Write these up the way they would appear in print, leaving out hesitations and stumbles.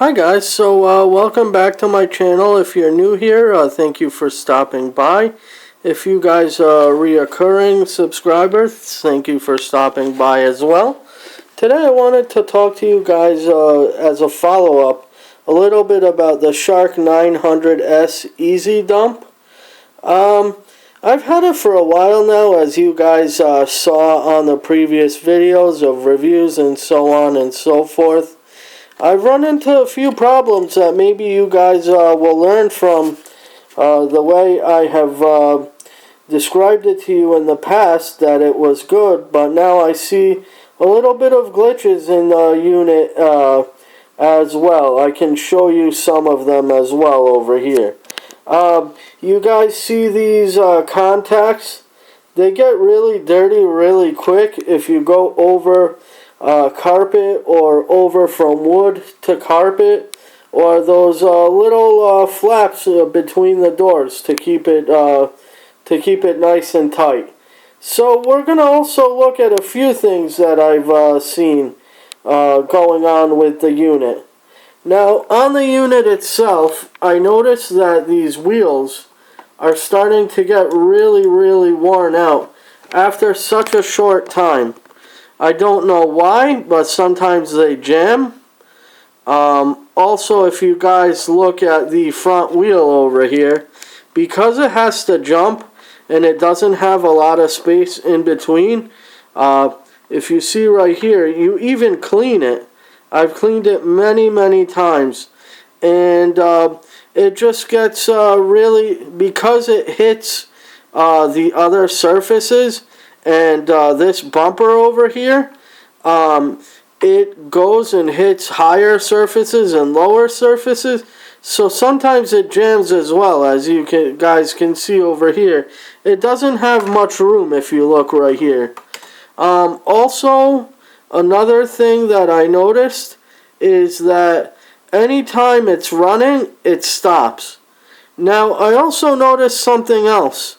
Hi guys, welcome back to my channel. If you're new here, thank you for stopping by. If you guys are reoccurring subscribers, thank you for stopping by as well. Today I wanted to talk to you guys as a follow-up a little bit about the Shark 900S Easy Dump. I've had it for a while now, as you guys saw on the previous videos of reviews and so on and so forth. I've run into a few problems that maybe you guys will learn from the way I have described it to you in the past, that it was good, but now I see a little bit of glitches in the unit as well. I can show you some of them as well over here. You guys see these contacts? They get really dirty really quick if you go over carpet or over from wood to carpet, or those little flaps between the doors to keep it nice and tight. So we're going to also look at a few things that I've seen going on with the unit. Now, on the unit itself, I noticed that these wheels are starting to get really worn out after such a short time. I don't know why, but sometimes they jam. Also, if you guys look at the front wheel over here, because it has to jump and it doesn't have a lot of space in between, if you see right here, you even clean it. I've cleaned it many times, and it just gets really, because it hits the other surfaces, and this bumper over here, it goes and hits higher surfaces and lower surfaces, so sometimes it jams as well, as you guys can see over here. It doesn't have much room if you look right here. Also, another thing that I noticed is that anytime it's running, it stops. Now, I also noticed something else.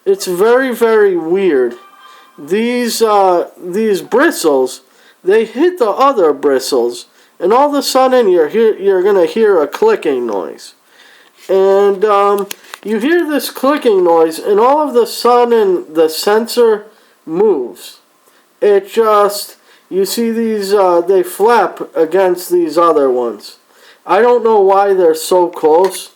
It's very weird. These bristles, they hit the other bristles, and all of a sudden you're gonna hear a clicking noise. And you hear this clicking noise, and all of a sudden the sensor moves. It just, you see these, they flap against these other ones. I don't know why they're so close,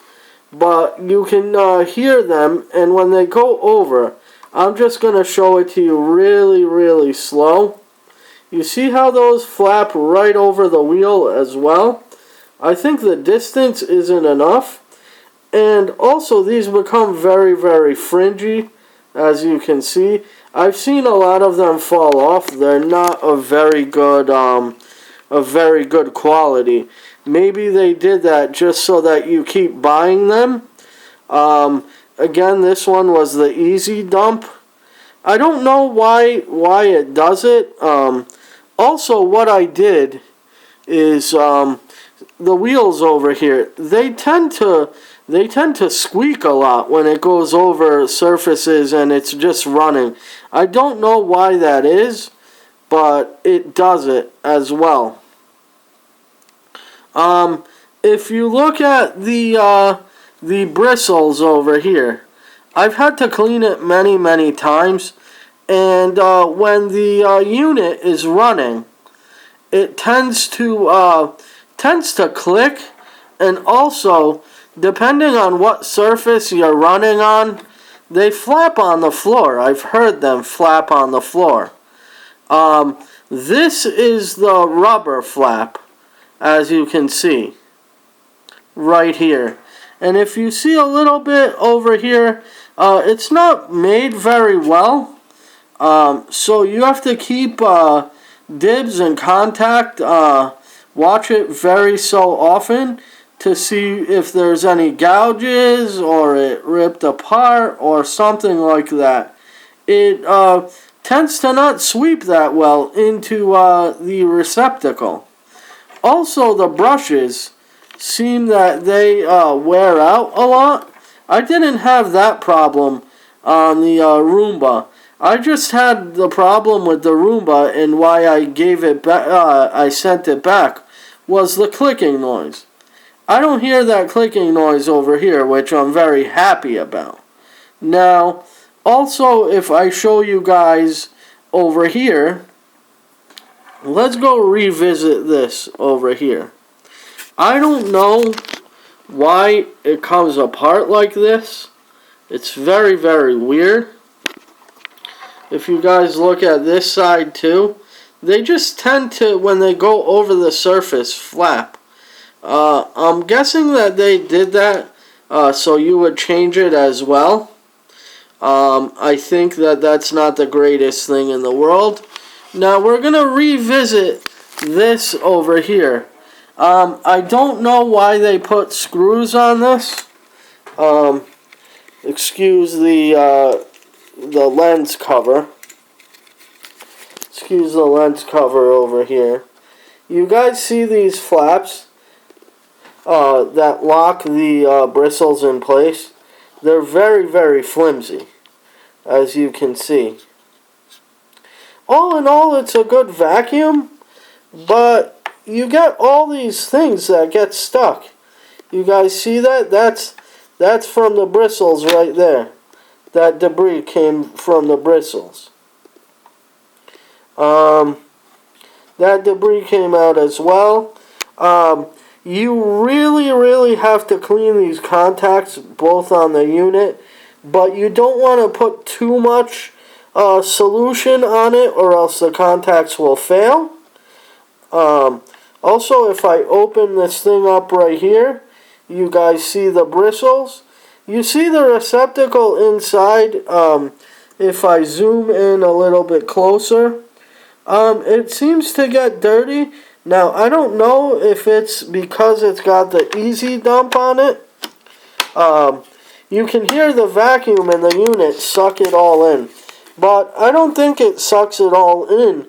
but you can hear them, and when they go over, I'm just going to show it to you really slow. You see how those flap right over the wheel as well? I think the distance isn't enough. And also these become very fringy, as you can see. I've seen a lot of them fall off. They're not a very good quality. Maybe they did that just so that you keep buying them. Again, this one was the Easy Dump. I don't know why it does it. Also, what I did is the wheels over here, they tend to squeak a lot when it goes over surfaces and it's just running. I don't know why that is, but it does it as well. If you look at the bristles over here, I've had to clean it many times, and when the unit is running, it tends to click, and also, depending on what surface you're running on, they flap on the floor. I've heard them flap on the floor. This is the rubber flap, as you can see, right here. And if you see a little bit over here, it's not made very well. So you have to keep dibs and contact, watch it very so often to see if there's any gouges or it ripped apart or something like that. It tends to not sweep that well into the receptacle. Also, the brushes seem that they wear out a lot. I didn't have that problem on the Roomba. I just had the problem with the Roomba, and why I gave it back, I sent it back, was the clicking noise. I don't hear that clicking noise over here, which I'm very happy about. Now, also, if I show you guys over here, let's go revisit this over here. I don't know why it comes apart like this. It's very, very weird. If you guys look at this side too, they just tend to, when they go over the surface, flap. I'm guessing that they did that so you would change it as well. I think that that's not the greatest thing in the world. Now we're going to revisit this over here. I don't know why they put screws on this. Excuse the lens cover. Excuse the lens cover over here. You guys see these flaps that lock the bristles in place? They're very, very flimsy, as you can see. All in all, it's a good vacuum, but you get all these things that get stuck. You guys see that? That's from the bristles right there. That debris came from the bristles. That debris came out as well. You really, really have to clean these contacts, both on the unit, but you don't want to put too much solution on it, or else the contacts will fail. Also, if I open this thing up right here, you guys see the bristles. You see the receptacle inside. If I zoom in a little bit closer, it seems to get dirty. Now, I don't know if it's because it's got the easy dump on it. You can hear the vacuum in the unit suck it all in. But I don't think it sucks it all in,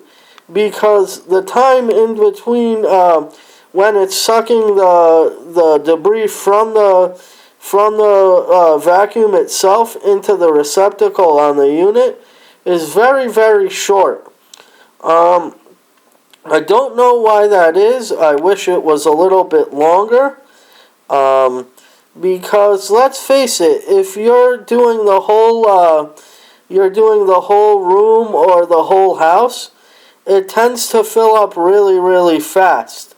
because the time in between when it's sucking the debris from the vacuum itself into the receptacle on the unit is very, very short. I don't know why that is. I wish it was a little bit longer. Because let's face it, if you're doing the whole room or the whole house, it tends to fill up really, really fast.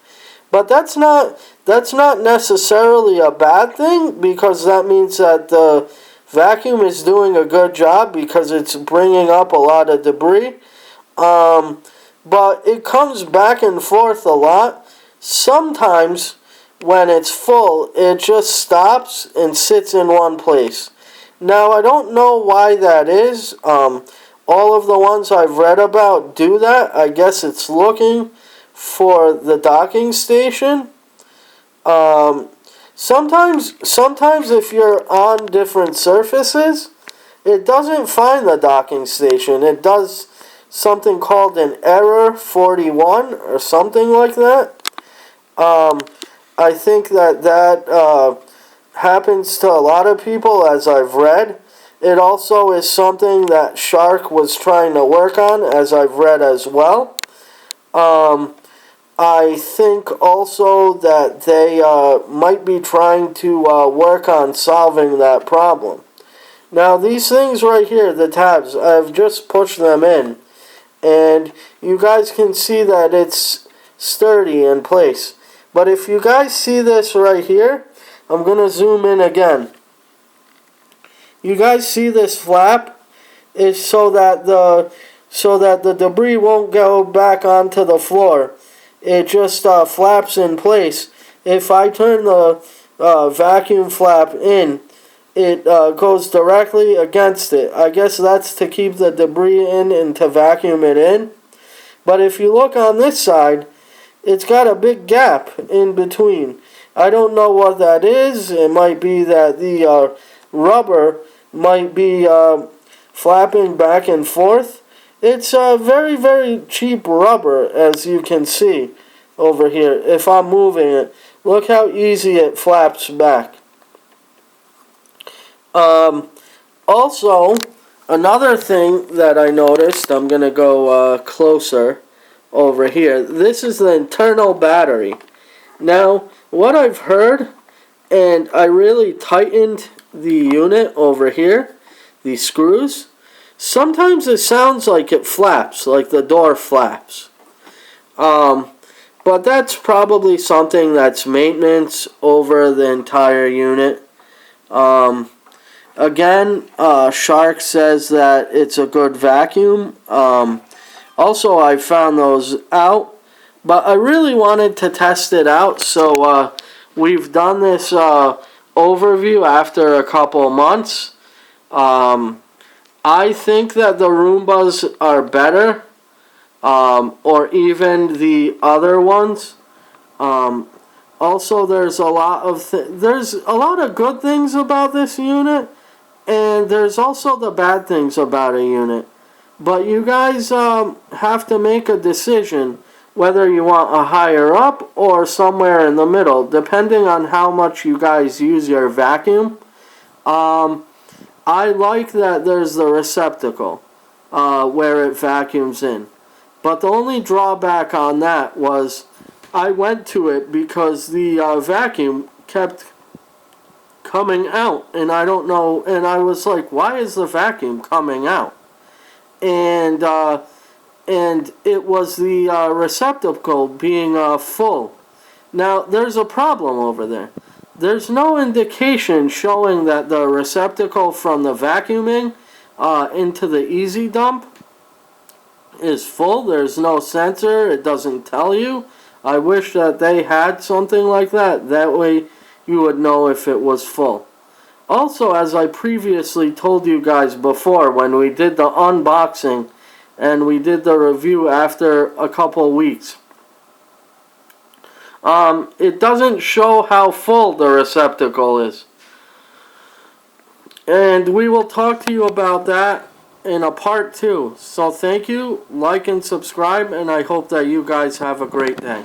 But that's not necessarily a bad thing, because that means that the vacuum is doing a good job, because it's bringing up a lot of debris. But it comes back and forth a lot. Sometimes when it's full, it just stops and sits in one place. Now, I don't know why that is. All of the ones I've read about do that. I guess it's looking for the docking station. Sometimes if you're on different surfaces, it doesn't find the docking station. It does something called an error 41 or something like that. I think that happens to a lot of people, as I've read. It also is something that Shark was trying to work on, as I've read as well. I think also that they might be trying to work on solving that problem. Now, these things right here, the tabs, I've just pushed them in, and you guys can see that it's sturdy in place. But if you guys see this right here, I'm going to zoom in again. You guys see this flap? Is so that the debris won't go back onto the floor. It just flaps in place. If I turn the vacuum flap in, it goes directly against it. I guess that's to keep the debris in and to vacuum it in. But if you look on this side, it's got a big gap in between. I don't know what that is. It might be that the rubber might be flapping back and forth. It's a very, very cheap rubber, as you can see over here. If I'm moving it, look how easy it flaps back. Also, another thing that I noticed, I'm going to go closer over here. This is the internal battery. Now, what I've heard, and I really tightened the unit over here, the screws, sometimes it sounds like it flaps, like the door flaps. But that's probably something that's maintenance over the entire unit. Again, Shark says that it's a good vacuum. Also, I found those out, but I really wanted to test it out, so we've done this overview after a couple months. I think that the Roombas are better, or even the other ones. Also, there's a lot of good things about this unit, and there's also the bad things about a unit. But you guys have to make a decision whether you want a higher up or somewhere in the middle, depending on how much you guys use your vacuum. I like that there's the receptacle where it vacuums in. But the only drawback on that was I went to it because the vacuum kept coming out, and I don't know, and I was like, why is the vacuum coming out? And it was the receptacle being full. Now, there's a problem over there. There's no indication showing that the receptacle from the vacuuming into the easy dump is full. There's no sensor. It doesn't tell you. I wish that they had something like that. That way you would know if it was full. Also, as I previously told you guys before, when we did the unboxing and we did the review after a couple weeks, it doesn't show how full the receptacle is. And we will talk to you about that in a part 2. So thank you, like and subscribe, and I hope that you guys have a great day.